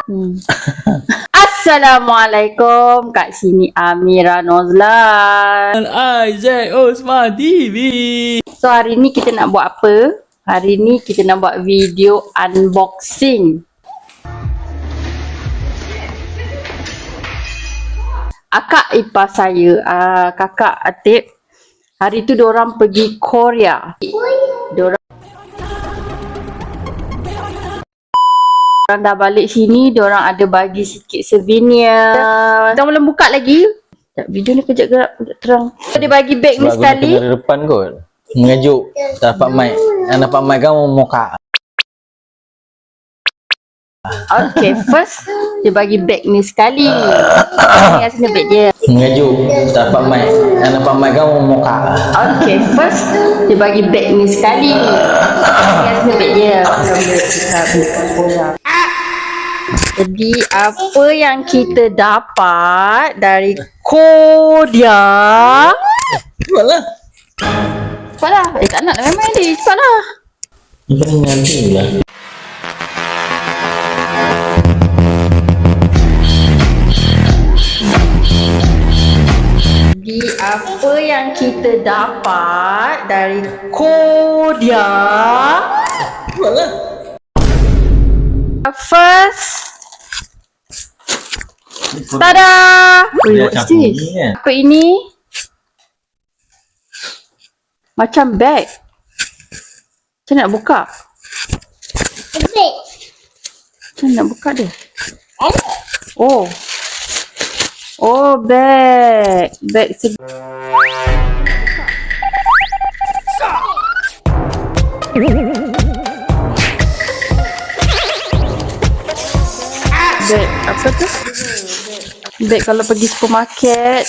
Hmm. Assalamualaikum, kat sini Amira Nozlan. Isaac Osman TV. So hari ni kita nak buat apa? Hari ni kita nak buat video unboxing. Akak ipar saya, kakak Atik, hari tu diorang pergi Korea. Diorang dah balik sini, diorang ada bagi sikit souvenir. Kita belum buka lagi. Sekejap, video ni kejap gerak terang. Dia bagi beg ni sekali. Dari depan kot. Mengajuk. Tak dapat mic. Yang dapat mic kan muka. Okay, first dia bagi beg ni sekali. Ni asal beg dia. Mengajuk. Tak dapat mic. Yang dapat mic kan muka. Okay, first dia bagi beg ni sekali. Ni asal beg dia. Jadi apa yang kita dapat dari Korea? Cepatlah. Cepatlah. Tak nak lah main dia. Cepatlah. Ini kan mengajuk lah. Jadi apa yang kita dapat dari Korea? Cepatlah. First, tada! What's this? Apa ini? Macam bag. Macam nak buka? Macam nak buka dia? Oh. Oh, bag. Bag bag apa tu? Bag kalau pergi supermarket.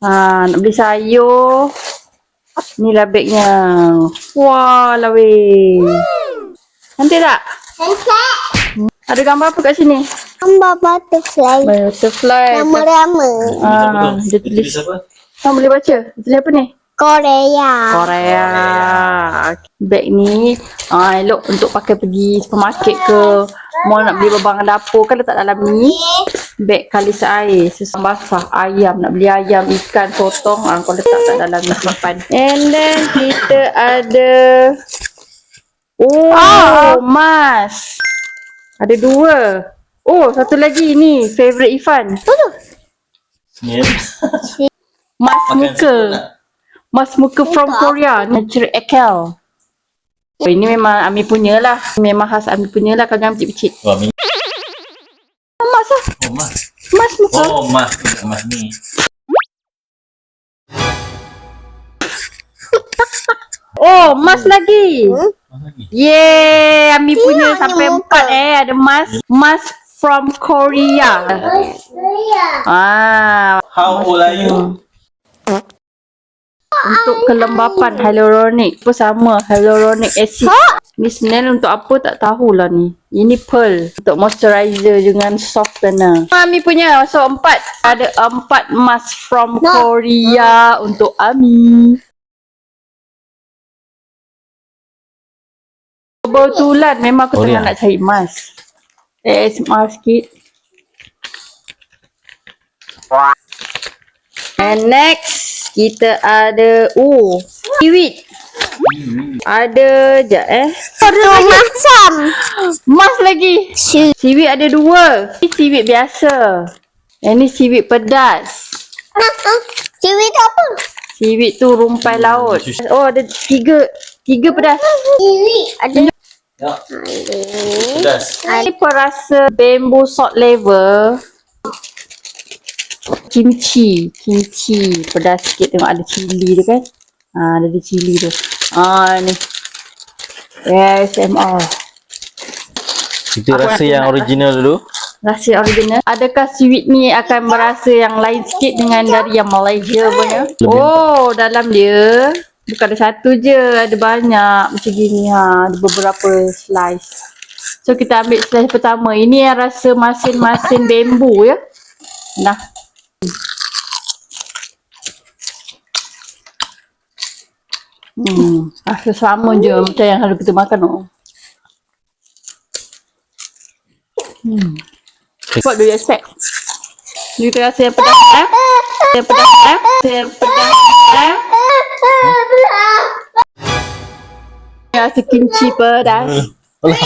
Nak beli sayur. Inilah bagnya. Wah, lah weh. Cantik tak? Ada gambar apa kat sini? Gambar butterfly. Butterfly. Nama-nama. Dia tulis apa? Kamu boleh baca? Dia tulis apa ni? Korea. Korea. Bag ni elok untuk pakai pergi supermarket ke mall nak beli barang dapur kan letak dalam ni. Bag kalis air, susah basah, ayam, nak beli ayam, ikan, sotong, kau letak kat dalam ni simpan. And then kita ada mask. Ada dua. Oh, satu lagi ni favorite Ifan. Mask muka. Mask muka from Korea, Natural Ekel. Oh, ini memang Ami punya lah. Memang khas Ami punya lah, kagak picit-picit. Wah, minyak. Mask lah. Oh, mas. Mask muka. Oh, mas. Mas ni. Oh, mask lagi. Mas lagi. Yeay, Ami punya sampai 4 ada mask. Mask from Korea. How old are you? Untuk kelembapan hyaluronic pun sama, hyaluronic acid. Ni Snell untuk apa tak tahulah ni. Ini pearl untuk moisturizer dengan softener. Ami punya, so 4. Ada 4 mask from Korea untuk Ami. Kebetulan memang aku tengah nak cari mask. ASMR sikit. And next kita ada seaweed. Ada jap Macam. Mas lagi. Seaweed ada 2. Ini seaweed biasa. Yang ni seaweed pedas. Seaweed apa? Seaweed tu rumpai laut. Oh, ada 3 pedas. Seaweed. Ada. Ya. Pedas. Ini perasa bamboo salt level. Kimchi pedas sikit, tengok ada cili tu kan. Ada cili tu. Ni. ASMR. Itu rasa yang original dulu. Rasa original. Adakah seaweed ni akan berasa yang lain sikit dengan dari yang Malaysia punya? Oh, dalam dia bukan ada satu je, ada banyak macam gini. Ada beberapa slice. So kita ambil slice pertama. Ini yang rasa masin-masin bambu ya. Nah. Rasa sama je macam yang selalu kita makan. What do you expect? You rasa yang pedas Yang pedas Yang pedas Rasa kimchi pedas. Alah.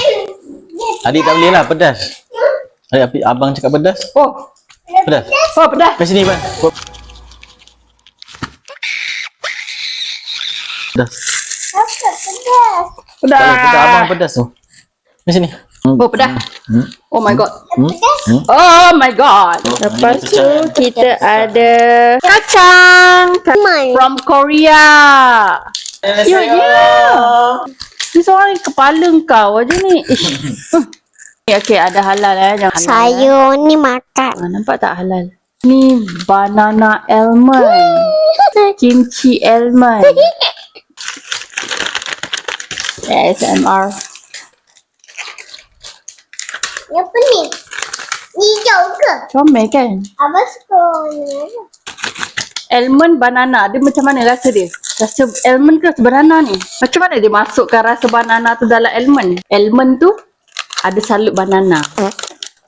Adik tak boleh lah pedas. Adik abang cakap pedas. Oh, Pedas. oh pedas. Mari sini bang. Pedas. Pedas. Pedas abang pedas tu. Mari sini. Oh pedas. Oh my god. Hmm? Oh my god. Lepas tu kita ada kacang from Korea. Ya, ya. Ni seorang kepala kau aja ni. Ish. Okay, ada halal jangan halal. Sayur ni makan. Nampak tak halal? Ni banana almond. Kimchi almond. ASMR. Apa ni? Hijau ke? Comel kan? Abang suka ni. Almond banana. Dia macam mana rasa dia? Rasa almond ke rasa banana ni? Macam mana dia masukkan rasa banana tu dalam almond? Almond tu ada salut banana.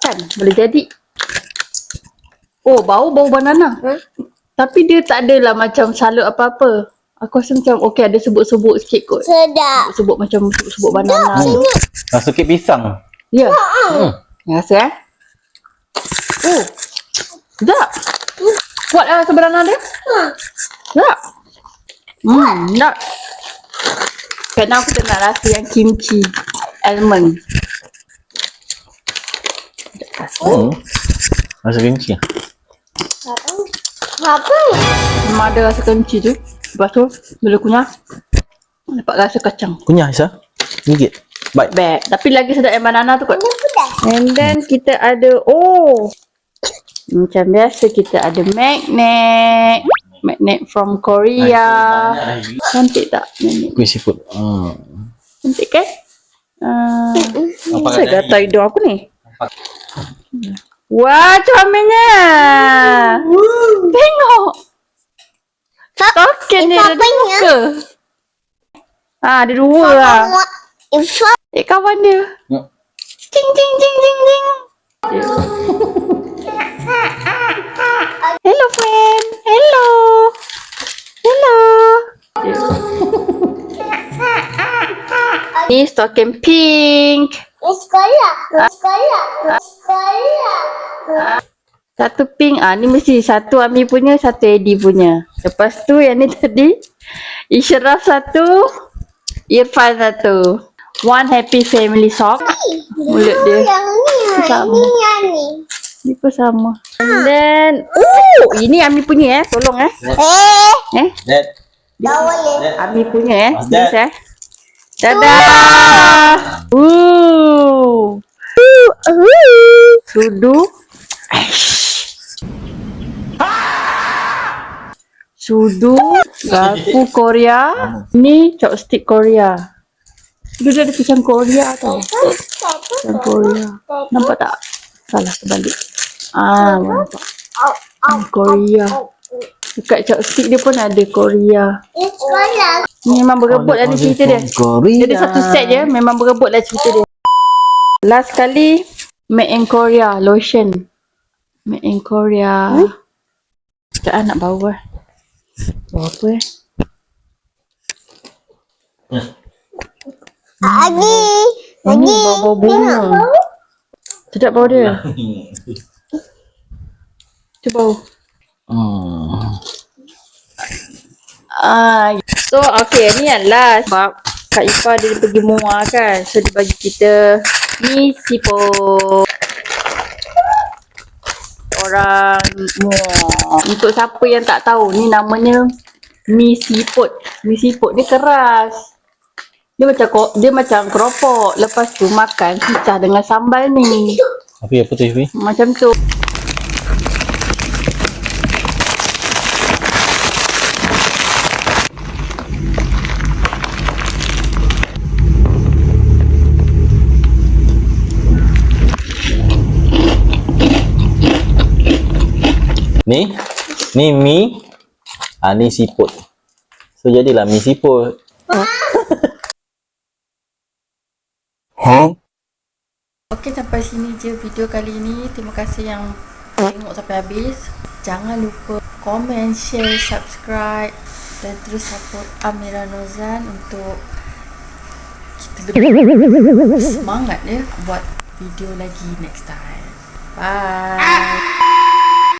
Kan? Boleh jadi. Oh, bau banana. Tapi dia tak adalah macam salut apa-apa. Aku rasa macam okey ada sebut-sebut sikit kot. Sedap. Sebut macam sebut banana. Rasa kek pisang. Ya. Rasa Oh. Sedap. Kuat lah rasa banana dia. Sedap. Sedap. Sekarang aku nak rasa yang kimchi almond. Rasa kimchi. Apa? Memang ada rasa kimchi tu. Lepas tu bila kunyah dapat rasa kacang. Kunyah Aisyah. Sikit. Baik. Bad. Tapi lagi sedap yang banana tu kot. Pedas. And then kita ada macam biasa kita ada magnet. Magnet from Korea. Cantik tak magnet? Kuih seafood. Cantik kan? Saya gatal hidung aku ni. Wah, comelnya. Tengok. Token dia ada dua ke? Ada dua lah. Kawan dia. Cing cing cing cing cing. Hello friend. Hello. Hello. Ni stokin pink. Sekolah. Satu pink. Ni mesti satu Ami punya, satu Eddie punya. Lepas tu yang ni tadi Ishraf satu, Irfan satu. One happy family sock. Mulut dia Yang ni. sama. Yang ni. Ni pun sama. And then ini Ami punya tolong Dad. Tak boleh. Ami punya What's that? please Dadah. Sudu. Sudu, garpu Korea. Ni chopstick Korea. Dia ada pisang Korea tau. Pisang Korea. Nampak tak? Salah terbalik. Nampak. Korea. Dekat chopstick dia pun ada Korea. Sekolah. Ni memang berebut lah ni cerita dia. Jadi satu set je memang berebut lah cerita dia. Last kali made in Korea lotion. Made in Korea. Sekejap nak bau Bau apa Lagi. Ini bau bunga. Sedap bau dia. Tu bau. So okay ni yang last. Sebab Kak Ifa dia pergi muar kan. So dia bagi kita ni siput. Orang muar. Untuk siapa yang tak tahu ni namanya mi siput. Mi siput dia keras. Dia macam keropok. Lepas tu makan pecah dengan sambal ni. Apa tu Ifi? Macam tu. Ni mi. Ni siput. So jadilah mi siput. Okey, sampai sini je video kali ini. Terima kasih yang tengok sampai habis. Jangan lupa komen, share, subscribe dan terus support Amira Nozan untuk kita lebih semangat ya buat video lagi next time. Bye.